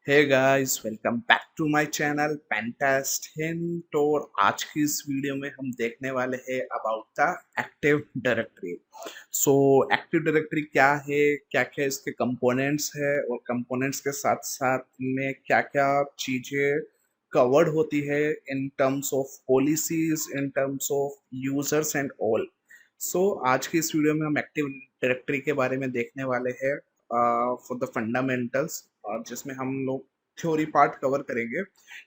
Hey guys, welcome back to my channel pentest hint. और आज की इस वीडियो में हम देखने वाले हैं about the active directory. So active directory क्या है, क्या क्या इसके कंपोनेंट्स है और कंपोनेंट्स के साथ साथ में क्या क्या चीज़ें कवर्ड होती है in terms of policies, in terms of users and all. So आज की इस वीडियो में हम एक्टिव डायरेक्टरी के बारे में देखने वाले हैं फॉर द फंडामेंटल्स, और जिसमें हम लोग थ्योरी पार्ट कवर करेंगे।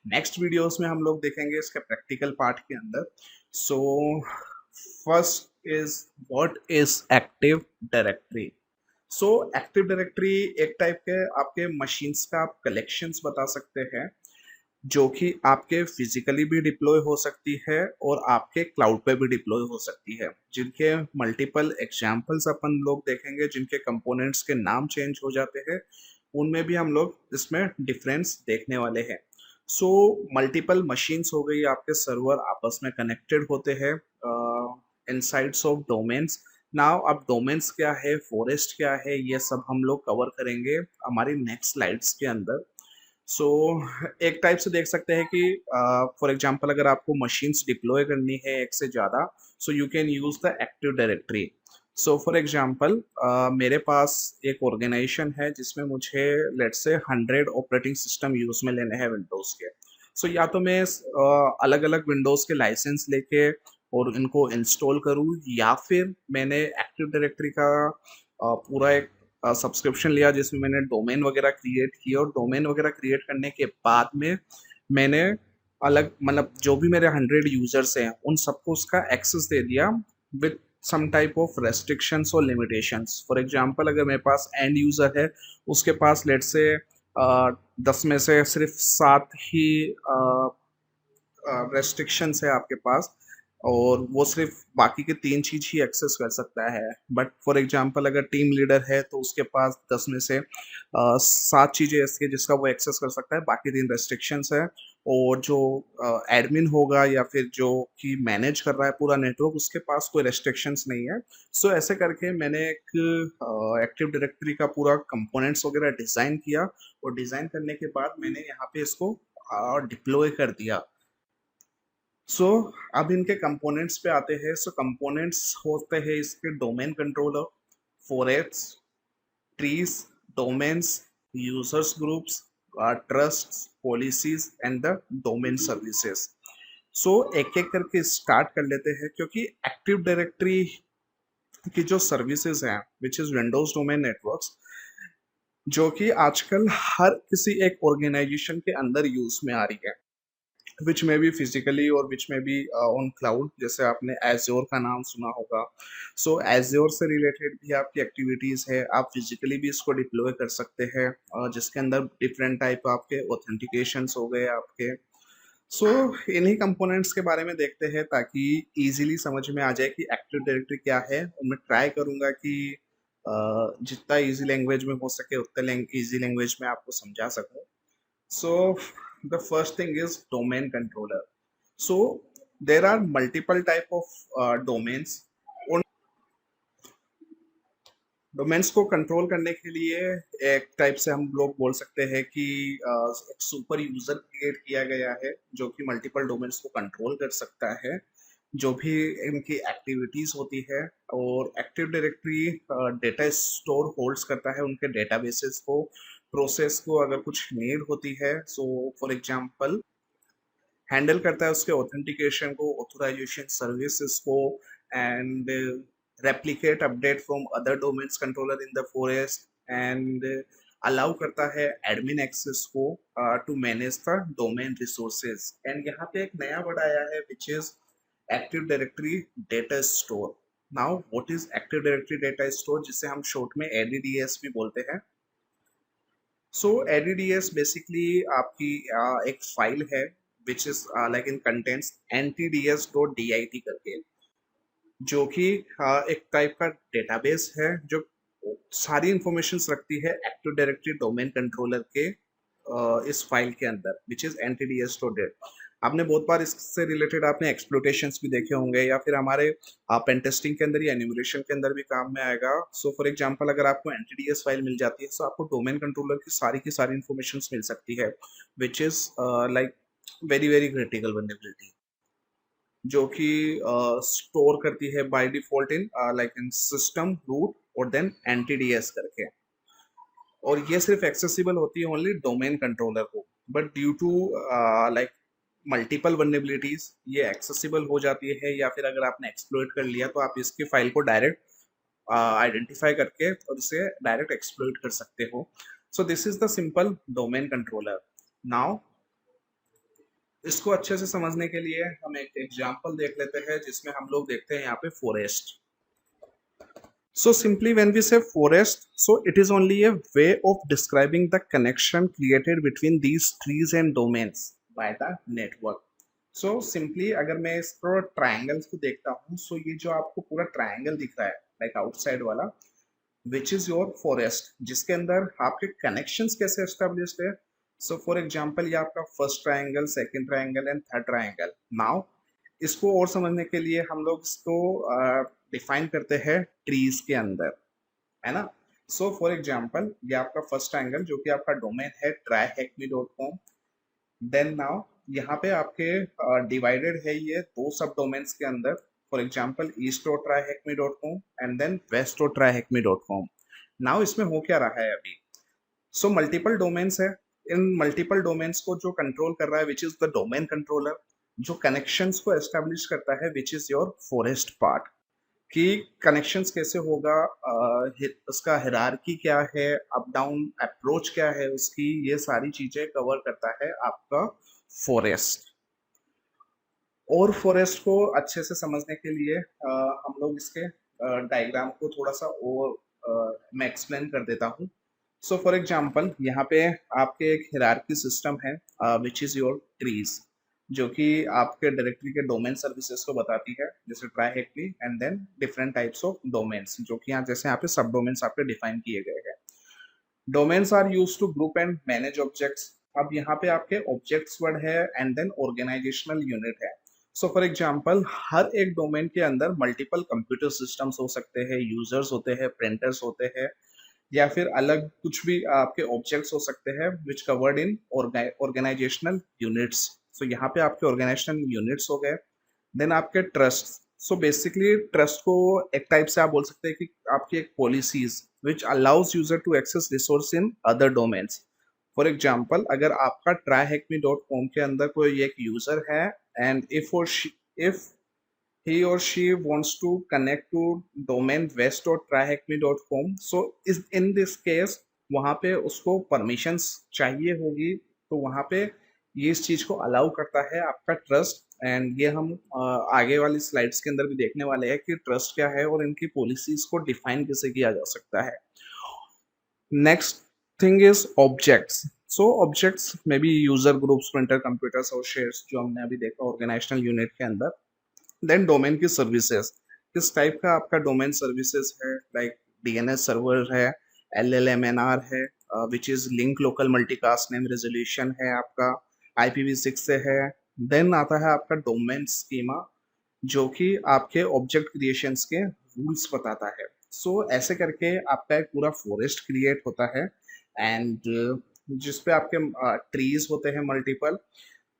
नेक्स्ट वीडियोस में हम लोग देखेंगे इसके प्रैक्टिकल पार्ट के अंदर। So first is what is active directory. So active directory एक टाइप के आपके मशीन्स का आप कलेक्शंस बता सकते हैं, जो कि आपके फिजिकली भी डिप्लॉय हो सकती है और आपके क्लाउड पे भी डिप्लॉय हो सकती है, जिनके मल्टीपल एग्जांपल्स अपन लोग देखेंगे, जिनके कंपोनेंट्स के नाम चेंज हो जाते हैं। उनमें भी हम लोग इसमें डिफरेंस देखने वाले हैं। सो मल्टीपल मशीन्स हो गई, आपके सर्वर आपस में कनेक्टेड होते हैं इनसाइड्स ऑफ डोमेन्स। नाउ अब डोमेन्स क्या है, फॉरेस्ट क्या है, ये सब हम लोग कवर करेंगे हमारी नेक्स्ट स्लाइड्स के अंदर। सो एक टाइप से देख सकते हैं कि फॉर एग्जांपल अगर आपको मशीन्स डिप्लॉय करनी है एक से ज़्यादा, so you can use the active directory. So for example मेरे पास एक ऑर्गेनाइजेशन है जिसमें मुझे let's say 100 operating system use में लेने हैं विंडोज़ के। सो या तो मैं अलग अलग विंडोज़ के लाइसेंस लेके और इनको इंस्टॉल करूँ, या फिर मैंने एक्टिव डायरेक्टरी का पूरा एक सब्सक्रिप्शन लिया जिसमें मैंने डोमेन वगैरह क्रिएट किए, और डोमेन वगैरह क्रिएट करने के बाद में मैंने अलग मतलब जो भी मेरे 100 यूजर्स हैं उन सबको उसका एक्सेस दे दिया with some type of restrictions और लिमिटेशंस। फॉर एग्जांपल अगर मेरे पास एंड यूजर है, उसके पास लेट से 10 में से सिर्फ 7 ही रेस्ट्रिक्शंस है आपके पास, और वो सिर्फ बाकी के 3 चीज ही एक्सेस कर सकता है। बट फॉर एग्जांपल अगर टीम लीडर है तो उसके पास 10 में से 7 चीजें ऐसी है जिसका वो एक्सेस कर सकता है, बाकी 3 रेस्ट्रिक्शंस है। और जो एडमिन होगा या फिर जो कि मैनेज कर रहा है पूरा नेटवर्क, उसके पास कोई रेस्ट्रिक्शंस नहीं है। सो ऐसे करके मैंने एक एक्टिव डायरेक्टरी का पूरा कंपोनेंट्स वगैरह डिजाइन किया, और डिजाइन करने के बाद मैंने यहाँ पे इसको डिप्लॉय कर दिया। सो अब इनके कंपोनेंट्स पे आते हैं। सो कंपोनेंट्स होते हैं इसके domain controller, forests, trees, domains, users groups, trust, policies and the domain services. So एक एक करके स्टार्ट कर लेते हैं, क्योंकि एक्टिव डायरेक्टरी की जो सर्विसेज हैं which is Windows domain networks, जो कि आजकल हर किसी एक ऑर्गेनाइजेशन के अंदर यूज में आ रही है, विच में भी फिजिकली और विच में भी ऑन क्लाउड। जैसे आपने एज्योर का नाम सुना होगा। सो एज्योर से रिलेटेड भी आपकी एक्टिविटीज़ है, आप फिजिकली भी इसको डिप्लॉय कर सकते हैं, जिसके अंदर डिफरेंट टाइप आपके ऑथेंटिकेशंस हो गए आपके। सो इन्हीं कंपोनेंट्स के बारे में देखते हैं ताकि इजीली समझ में आ जाए कि एक्टिव डायरेक्टरी क्या है, और मैं ट्राई करूंगा कि जितना इजी लैंग्वेज में हो सके उतना इजी लैंग्वेज में आपको समझा सकूं। So the first thing is domain controller. So there are multiple type of domains. उन डोमेन्स को कंट्रोल करने के लिए एक टाइप से हम लोग बोल सकते हैं कि एक सुपर यूजर क्रिएट किया गया है, जो कि मल्टीपल डोमेन्स को कंट्रोल कर सकता है, जो भी इनकी एक्टिविटीज होती है। और active directory data store holds करता है उनके डेटाबेसेस को, प्रोसेस को अगर कुछ नीड होती है। सो फॉर एग्जांपल हैंडल करता है उसके ऑथेंटिकेशन को, ऑथराइजेशन सर्विसेज को, and replicate update from other domains controller in the forest, and allow करता है एडमिन एक्सेस को to manage the domain resources. And यहाँ पे एक नया वर्ड आया है which is active directory data store. Now what is active directory data store, जिसे हम शॉर्ट में एडीडीएस भी बोलते हैं। सो एडीडीएस बेसिकली आपकी एक फाइल है which is like in contents ntds.dit करके, जो कि एक टाइप का डेटाबेस है जो सारी इंफॉर्मेशन रखती है एक्टिव डायरेक्टरी डोमेन कंट्रोलर के इस फाइल के अंदर, विच इज ntds.dit। आपने बहुत बार इससे रिलेटेड आपने एक्सप्लोटेशंस भी देखे होंगे या फिर हमारे पेन टेस्टिंग के अंदर या एन्यूमरेशन के अंदर भी काम में आएगा। सो फॉर एग्जांपल अगर आपको एनटीडीएस फाइल मिल जाती है तो आपको डोमेन कंट्रोलर की सारी इंफॉर्मेशन मिल सकती है which is like very very critical vulnerability, जो कि स्टोर करती है by default in like in system root और देन एनटीडीएस करके, और ये सिर्फ एक्सेसिबल होती है ओनली डोमेन कंट्रोलर को। But due to like multiple vulnerabilities ये एक्सेसिबल हो जाती है, या फिर अगर आपने एक्सप्लोइट कर लिया तो आप इसकी फाइल को डायरेक्ट आइडेंटिफाई करके और इसे डायरेक्ट एक्सप्लोइट कर सकते हो। So this is the simple domain controller. Now इसको अच्छे से समझने के लिए हम एक एग्जांपल देख लेते हैं जिसमें हम लोग देखते हैं यहाँ पे forest. So simply when we say forest, so it is only a way of describing the connection created between these trees and domains by the network. So simply अगर मैं इस पर ट्रायंगल्स को देखता हूँ, so ये जो आपको पूरा ट्रायंगल दिख रहा है लाइक आउटसाइड वाला, विच इज योर फॉरेस्ट, जिसके अंदर आपके कनेक्शंस कैसे एस्टेब्लिश्ड है। सो फॉर एग्जांपल ये आपका first triangle, second triangle and third triangle. Now इसको और समझने के लिए हम लोग इसको डिफाइन करते हैं ट्रीज के अंदर, है ना। सो फॉर एग्जांपल ये आपका फर्स्ट ट्रायंगल जो कि आपका डोमेन है tryhackme.com। देन नाउ यहाँ पे आपके डिवाइडेड है ये दो सब डोमेन्स के अंदर, फॉर एग्जांपल ईस्ट और tryhackme.com एंड देन वेस्ट और tryhackme.com। नाउ इसमें हो क्या रहा है अभी, सो मल्टीपल डोमेन्स है, इन मल्टीपल डोमेन्स को जो कंट्रोल कर रहा है which is the domain controller, जो कनेक्शंस को एस्टेब्लिश करता है which is your forest part, कि कनेक्शंस कैसे होगा, उसका हिरार्की क्या है, अप डाउन अप्रोच क्या है उसकी, ये सारी चीजें कवर करता है आपका फॉरेस्ट। और फॉरेस्ट को अच्छे से समझने के लिए हम लोग इसके डायग्राम को थोड़ा सा और मैं एक्सप्लेन कर देता हूँ। सो फॉर एग्जांपल यहाँ पे आपके एक हिरार्की सिस्टम है विच इज योर ट्रीज, जो कि आपके डायरेक्टरी के डोमेन सर्विसेज को बताती है, जैसे TryHackMe and then different types of domains, जो कि यहाँ जैसे यहाँ पे सब डोमेन्स आपके डिफाइन किए गए हैं। Domains are used to group and manage objects. अब यहाँ पे आपके ऑब्जेक्ट्स वर्ड है एंड देन ऑर्गेनाइजेशनल यूनिट है। सो फॉर एग्जांपल हर एक डोमेन के अंदर मल्टीपल कंप्यूटर सिस्टम्स हो सकते हैं, यूजर्स होते हैं, प्रिंटर्स होते हैं, या फिर अलग कुछ भी आपके ऑब्जेक्ट्स हो सकते हैं which covered in organisational units. So यहाँ पे आपके ऑर्गेनाइजेशनल यूनिट्स हो गए। देन आपके ट्रस्ट, सो बेसिकली ट्रस्ट को एक टाइप से आप बोल सकते हैं कि आपकी एक policies which allows user to access resource in other domains. For example अगर आपका tryhackme.com के अंदर कोई एक यूजर है and if he or she wants to connect to domain west.tryhackme.com, so is in this case वहाँ पे उसको परमिशंस चाहिए होगी, तो वहाँ पे ये इस चीज को अलाउ करता है आपका ट्रस्ट। एंड ये हम आगे वाली स्लाइड्स के अंदर भी देखने वाले हैं कि ट्रस्ट क्या है और इनकी पॉलिसीज को डिफाइन कैसे किया जा सकता है। Next thing is objects. So objects में बी यूजर ग्रुप्स, प्रिंटर, कंप्यूटर्स और शेयर्स, जो हमने अभी देखा ऑर्गेनाइजेशनल यूनिट के अंदर। देन डोमेन की सर्विसेज, किस टाइप का आपका डोमेन सर्विसेज है, लाइक डीएनएस सर्वर है, एलएलएमएनआर है which is link local multicast name resolution है आपका, IPv6 से है। देन आता है आपका डोमेन स्कीमा, जो कि आपके ऑब्जेक्ट क्रिएशंस के रूल्स बताता है। सो ऐसे करके आपका एक पूरा फॉरेस्ट क्रिएट होता है एंड जिसपे आपके ट्रीज होते हैं मल्टीपल,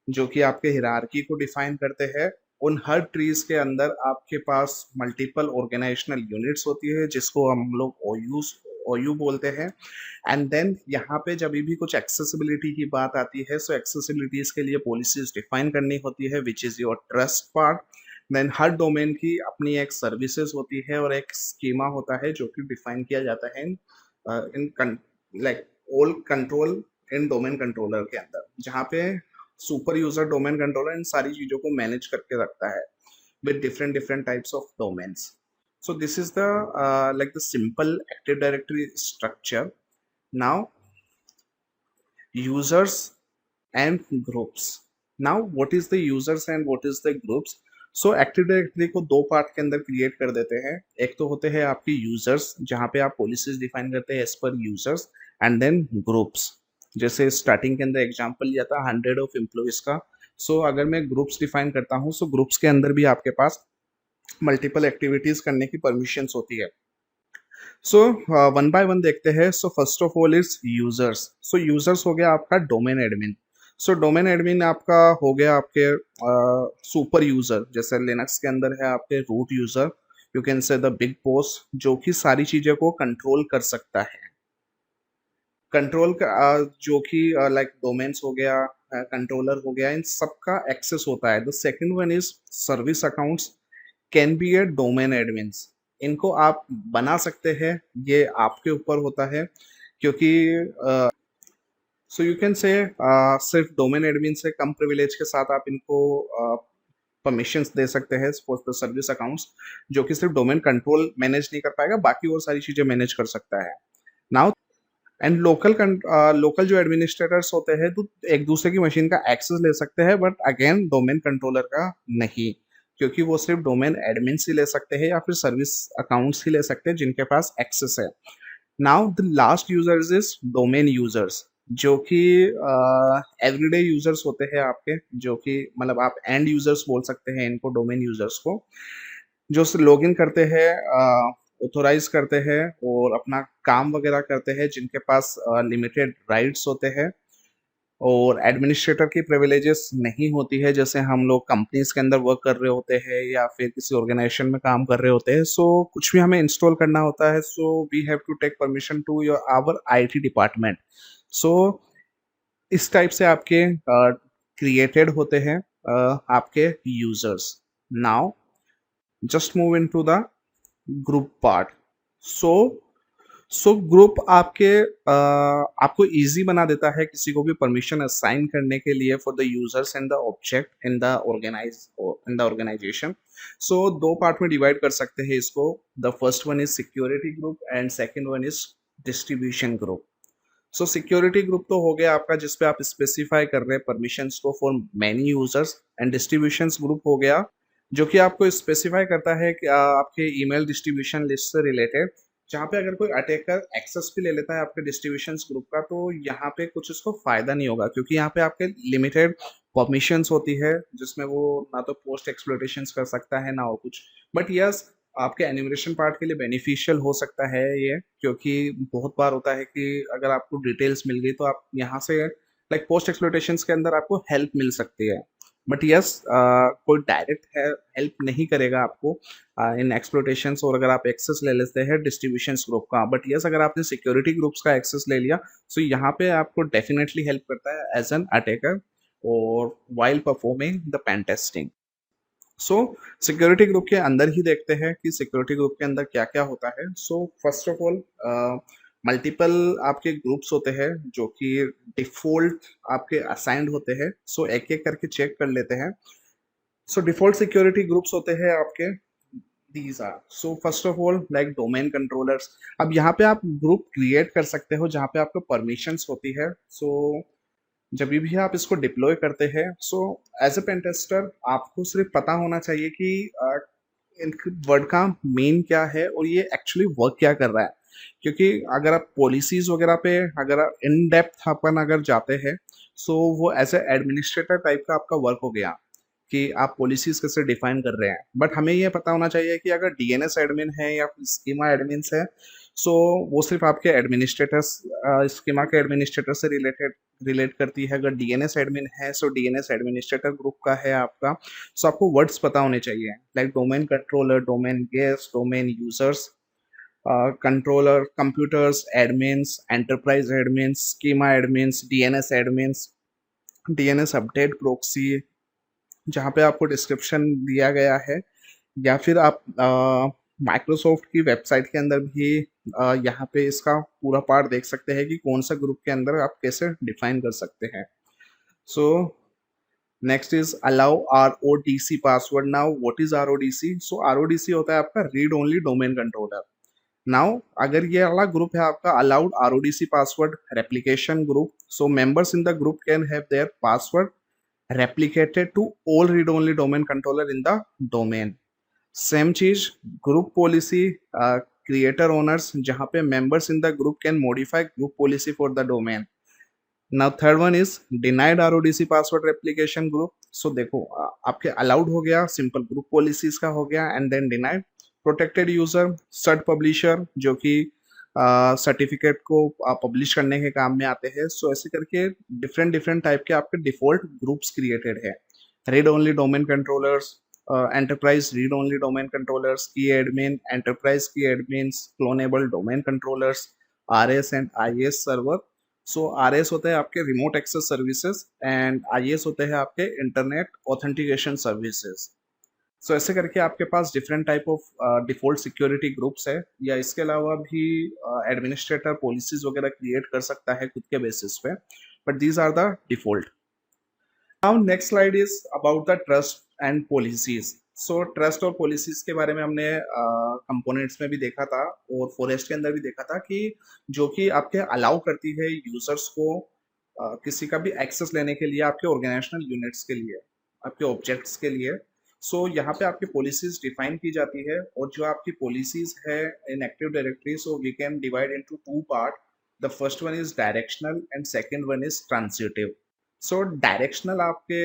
जो कि आपके हिरार्की को डिफाइन करते हैं। उन हर ट्रीज के अंदर आपके पास मल्टीपल ऑर्गेनाइजेशनल यूनिट्स होती है जिसको हम लोग OU बोलते हैं। एंड देन यहाँ पे जब भी कुछ एक्सेसिबिलिटी की बात आती है, सो एक्सेसिबिलिटीज के लिए पॉलिसीज डिफाइन करनी होती है which is your trust part. Then हर डोमेन की अपनी एक सर्विसेज होती है और एक स्कीमा होता है जो कि डिफाइन किया जाता है in like all control in domain controller के अंदर, जहाँ पे सुपर यूजर डोमेन कंट्रोलर इन सारी चीजों को मैनेज करके रखता है with different different types of domains. So this is the like the simple active directory structure. Now users and groups. Now what is the users and what is the groups. So active directory को दो part के अंदर create कर देते हैं। एक तो होते हैं आपके यूजर्स, जहाँ पे आप पॉलिसीज डिफाइन करते हैं as per users, and then groups, जैसे स्टार्टिंग के अंदर एग्जांपल लिया था 100 ऑफ एम्प्लॉइज का। सो अगर मैं ग्रुप्स डिफाइन करता हूँ, सो ग्रुप्स के अंदर भी आपके पास मल्टीपल एक्टिविटीज करने की परमिशंस होती है। सो वन बाय वन देखते हैं। सो first of all is users. So users हो गया आपका domain admin. So domain admin आपका हो गया आपके सुपर यूजर, जैसे लिनक्स के अंदर है आपके root user, you can say the big boss, जो कि सारी चीजें को कंट्रोल कर सकता है। कंट्रोल का जो कि लाइक डोमेन्स हो गया, कंट्रोलर हो गया, इन सबका एक्सेस होता है। The second one is service accounts can be A domain admins. इनको आप बना सकते हैं, ये आपके ऊपर होता है, क्योंकि सो यू कैन से सिर्फ डोमेन एडमिन से कम प्रिविलेज के साथ आप इनको परमिशंस दे सकते हैं फॉर द सर्विस अकाउंट्स, जो कि सिर्फ डोमेन कंट्रोल मैनेज नहीं कर पाएगा, बाकी और सारी चीजें मैनेज कर सकता है। नाउ एंड लोकल लोकल जो एडमिनिस्ट्रेटर्स होते हैं तो एक दूसरे की मशीन का एक्सेस ले सकते हैं, बट अगेन डोमेन कंट्रोलर का नहीं, क्योंकि वो सिर्फ डोमेन एडमिन ही ले सकते हैं या फिर सर्विस अकाउंट्स ही ले सकते हैं जिनके पास एक्सेस है। Now the last users is domain users, जो कि एवरीडे यूजर्स होते हैं आपके, जो कि मतलब आप एंड यूजर्स बोल सकते हैं इनको, डोमेन यूजर्स को, जो लॉग इन करते हैं, ऑथोराइज करते हैं और अपना काम वगैरह करते हैं, जिनके पास लिमिटेड राइट्स होते हैं और एडमिनिस्ट्रेटर की प्रिविलेजेस नहीं होती है, जैसे हम लोग कंपनीज के अंदर वर्क कर रहे होते हैं या फिर किसी ऑर्गेनाइजेशन में काम कर रहे होते हैं। सो कुछ भी हमें इंस्टॉल करना होता है, so we have to take permission to your our IT department. So इस टाइप से आपके क्रिएटेड होते हैं आपके users. Now just move into the group part. So group आपके आपको इजी बना देता है किसी को भी परमिशन असाइन करने के लिए for the users and the object in the organisation. So दो पार्ट में डिवाइड कर सकते हैं इसको। The first one is security group and second one is distribution group. So security group तो हो गया आपका जिसपे आप स्पेसिफाई कर रहे हैं परमिशंस को for many users, and distribution group हो गया जो कि आपको स्पेसिफाई करता है कि आपके ईमेल डिस्ट्रीब्यूशन लिस्ट से रिलेटेड, जहाँ पे अगर कोई अटैकर एक्सेस भी ले लेता है आपके डिस्ट्रीब्यूशन ग्रुप का, तो यहाँ पे कुछ उसको फायदा नहीं होगा, क्योंकि यहाँ पे आपके लिमिटेड परमिशंस होती है, जिसमें वो ना तो पोस्ट एक्सप्लोइटेशन कर सकता है ना और कुछ। बट यस, आपके एनिमेशन पार्ट के लिए बेनिफिशियल हो सकता है ये, क्योंकि बहुत बार होता है कि अगर आपको डिटेल्स मिल गई तो आप यहाँ से लाइक पोस्ट एक्सप्लोइटेशन के अंदर आपको हेल्प मिल सकती है। बट यस, कोई डायरेक्ट हेल्प नहीं करेगा आपको इन एक्सप्लोटेशंस, और अगर आप एक्सेस ले लेते हैं डिस्ट्रीब्यूशन ग्रुप का। बट यस, अगर आपने सिक्योरिटी ग्रुप्स का एक्सेस ले लिया, सो यहाँ पे आपको डेफिनेटली हेल्प करता है एज एन अटैकर और while performing the pen testing. So security group के अंदर ही देखते हैं कि सिक्योरिटी ग्रुप के अंदर क्या क्या होता है। सो फर्स्ट ऑफ ऑल मल्टीपल आपके ग्रुप्स होते हैं जो कि डिफॉल्ट आपके असाइंड होते हैं। सो एक एक करके चेक कर लेते हैं। सो डिफॉल्ट सिक्योरिटी ग्रुप्स होते हैं आपके, these are. So first of all like domain controllers. अब यहाँ पे आप ग्रुप क्रिएट कर सकते हो जहाँ पे आपको परमिशंस होती है। सो जब भी आप इसको डिप्लॉय करते हैं, so as a pen tester आपको सिर्फ पता होना चाहिए कि इन वर्ड का मेन क्या है और ये एक्चुअली वर्क क्या कर रहा है। क्योंकि अगर आप पॉलिसीज वगैरह पे अगर आप इन डेप्थ अपन अगर जाते हैं, सो वो एज ए एडमिनिस्ट्रेटर टाइप का आपका वर्क हो गया कि आप पॉलिसीज कैसे डिफाइन कर रहे हैं। बट हमें ये पता होना चाहिए कि अगर डीएनएस एडमिन है या फिर स्कीमा एडमिन है, सो वो सिर्फ आपके एडमिनिस्ट्रेटर्स, स्कीमा के एडमिनिस्ट्रेटर से रिलेट करती है। अगर डीएनएस एडमिन है, सो डीएनएस एडमिनिस्ट्रेटर ग्रुप का है आपका। सो आपको वर्ड्स पता होने चाहिए like domain controller, domain guest, domain users, controller, computers admins, enterprise admins, schema admins, DNS admins, DNS update proxy, जहाँ पे आपको डिस्क्रिप्शन दिया गया है, या फिर आप माइक्रोसॉफ्ट की वेबसाइट के अंदर भी यहाँ पे इसका पूरा पार्ट देख सकते हैं कि कौन सा ग्रुप के अंदर आप कैसे डिफाइन कर सकते हैं। So next is allow RODC password. Now what is RODC? So RODC होता है आपका read only domain controller. Now अगर ये वाला ग्रुप है आपका allowed RODC password replication group, so members in the group can have their password replicated to all read-only domain controller in the domain. Same चीज group policy creator owners, जहां पे members in the group can modify group policy for the domain. Now third one is denied RODC password replication group. So देखो आपके allowed हो गया, simple group policies का हो गया, and then denied protected user, cert publisher जो कि certificate को पब्लिश करने के काम में आते हैं। सो ऐसे करके डिफरेंट डिफरेंट टाइप के आपके डिफॉल्ट ग्रुप्स क्रिएटेड है। Read only domain controllers, enterprise read only domain controllers, key admin, enterprise key admins, cloneable domain controllers, RS and IS server. So RS होते हैं आपके remote access services and IS होते हैं आपके internet authentication services. सो ऐसे करके आपके पास different type of default security groups है, या इसके अलावा भी एडमिनिस्ट्रेटर पॉलिसीज वगैरह क्रिएट कर सकता है खुद के बेसिस पे, but these are the default. Now next slide is about the trust and policies. So trust और पॉलिसीज के बारे में हमने कंपोनेंट्स में भी देखा था और फॉरेस्ट के अंदर भी देखा था कि जो कि आपके अलाउ करती है यूजर्स को किसी का भी एक्सेस लेने के लिए, आपके ऑर्गेनाइजेशनल यूनिट्स के लिए, आपके ऑब्जेक्ट्स के लिए। सो यहाँ पे आपकी पॉलिसीज डिफाइन की जाती है, और जो आपकी पॉलिसीज है in active directory, so we can divide into two part. The first one is directional and second one is transitive. So directional आपके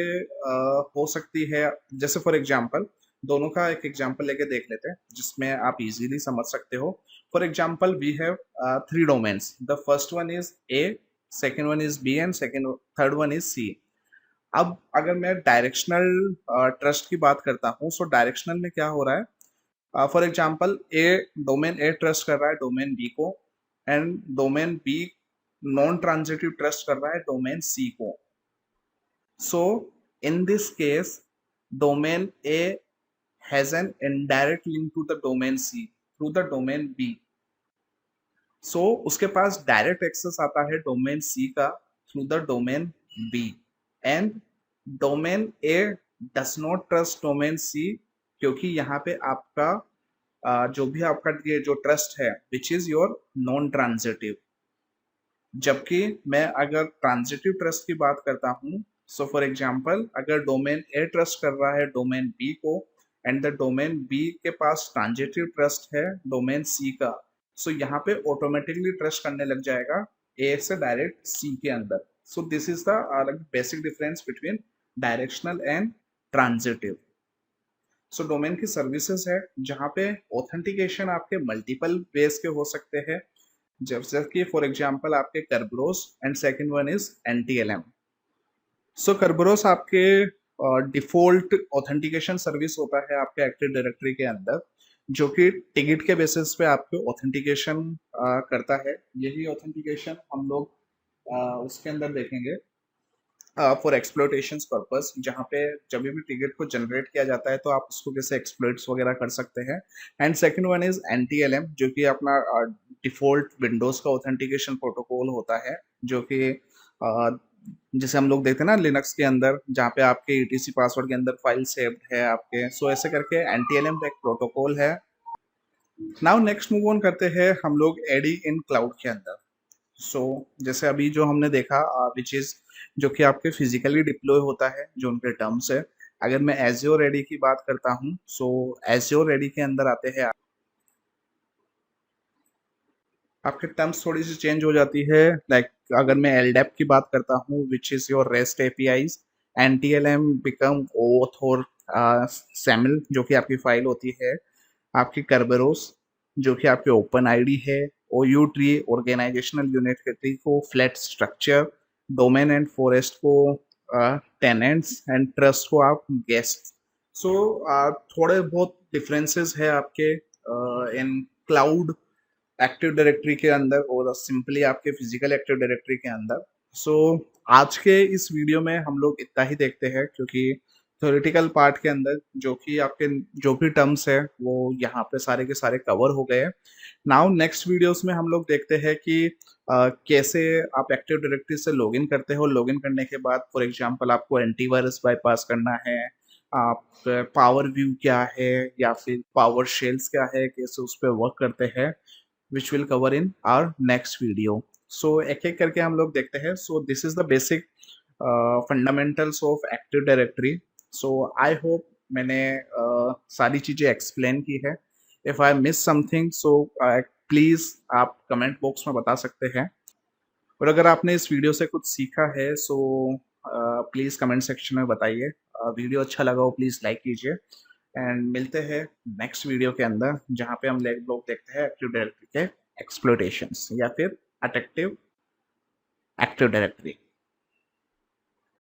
हो सकती है, जैसे फॉर एग्जांपल दोनों का एक एग्जांपल लेके देख लेते हैं जिसमें आप इजीली समझ सकते हो। For example we have three domains, the first one is A, second one is B and second third one is C. अब अगर मैं डायरेक्शनल ट्रस्ट की बात करता हूँ, सो डायरेक्शनल में क्या हो रहा है, for example A, domain A trust कर रहा है डोमेन बी को, and domain B non transitive trust कर रहा है डोमेन सी को। So in this case, domain A has an indirect link to the domain C through the domain B. So उसके पास direct access आता है डोमेन C का through the domain B, and domain A does not trust domain C, क्योंकि यहाँ पे आपका जो भी आपका ये जो ट्रस्ट है which is your non transitive. जबकि मैं अगर ट्रांजिटिव ट्रस्ट की बात करता हूँ, सो फॉर एग्जांपल अगर डोमेन ए ट्रस्ट कर रहा है डोमेन बी को, एंड द डोमेन बी के पास ट्रांजिटिव ट्रस्ट है डोमेन सी का, सो यहाँ पे ऑटोमेटिकली ट्रस्ट करने लग जाएगा ए से डायरेक्ट सी के अंदर। So this is the basic difference between directional and transitive. So domain की सर्विसेज है जहाँ पे ऑथेंटिकेशन आपके मल्टीपल वेज के हो सकते हैं, जैसे कि फॉर एग्जांपल आपके कर्बरोस, एंड सेकंड वन इज एनटीएलएम। सो कर्बरोस आपके डिफॉल्ट ऑथेंटिकेशन सर्विस होता है आपके एक्टिव डायरेक्टरी के अंदर, जो कि टिकट के बेसिस पे आपको ऑथेंटिकेशन करता है। यही ऑथेंटिकेशन हम लोग उसके अंदर देखेंगे फॉर एक्सप्लोइटेशन पर्पस, जहाँ पे जब भी टिकट को जनरेट किया जाता है तो आप उसको कैसे एक्सप्लोइट्स वगैरह कर सकते हैं। एंड सेकंड वन इज एनटीएलएम, जो कि अपना डिफॉल्ट विंडोज का ऑथेंटिकेशन प्रोटोकॉल होता है, जो कि जैसे हम लोग देखते हैं ना लिनक्स के अंदर, जहाँ पे आपके ईटीसी पासवर्ड के अंदर फाइल सेव्ड है आपके। सो ऐसे करके एनटीएलएम का एक प्रोटोकॉल है। नाउ नेक्स्ट मूव ऑन करते हैं हम लोग एडी इन क्लाउड के अंदर। सो जैसे अभी जो हमने देखा विच इज जो कि आपके फिजिकली डिप्लॉय होता है, जो उनके टर्म्स है। अगर मैं एज्योर एडी की बात करता हूँ, सो एज्योर एडी के अंदर आते हैं आपके टर्म्स थोड़ी सी चेंज हो जाती है। लाइक अगर मैं एलडेप की बात करता हूँ which is your REST APIs, NTLM become OAuth और सैमल जो कि आपकी फाइल होती है, आपकी कर्बरोस जो कि आपके ओपन आईडी है, ओयू ट्री ऑर्गेनाइजेशनल यूनिट के ट्री को, flat structure, domain and forest को टेनेंट्स, एंड ट्रस्ट को आप गेस्ट। सो थोड़े बहुत डिफरेंसेस है आपके इन क्लाउड एक्टिव डायरेक्टरी के अंदर और सिंपली आपके फिजिकल एक्टिव डायरेक्टरी के अंदर। सो आज के इस वीडियो में हम लोग इतना ही देखते हैं, क्योंकि थ्योरेटिकल पार्ट के अंदर जो कि आपके जो भी टर्म्स है वो यहाँ पे सारे के सारे कवर हो गए। नाउ नेक्स्ट वीडियोस में हम लोग देखते हैं कि कैसे आप एक्टिव डायरेक्टरी से लॉगिन करते हो। लॉगिन करने के बाद फॉर एग्जांपल आपको एंटीवायरस बाईपास करना है, आप पावर व्यू क्या है या फिर पावर शेल्स क्या है, कैसे उस पर वर्क करते हैं, which will cover in our next video. So एक एक करके हम लोग देखते हैं। So this is the basic fundamentals of Active Directory. So I hope मैंने सारी चीज़ें explain की है। If I miss something, so please आप comment box में बता सकते हैं। और अगर आपने इस वीडियो से कुछ सीखा है, so प्लीज़ कमेंट सेक्शन में बताइए। वीडियो अच्छा लगा हो प्लीज़ लाइक कीजिए एंड मिलते हैं नेक्स्ट वीडियो के अंदर जहाँ पे हम लेट ब्लॉक देखते हैं एक्टिव डायरेक्टरी के एक्सप्लोइटेशंस या फिर अट्रैक्टिव एक्टिव डायरेक्टरी।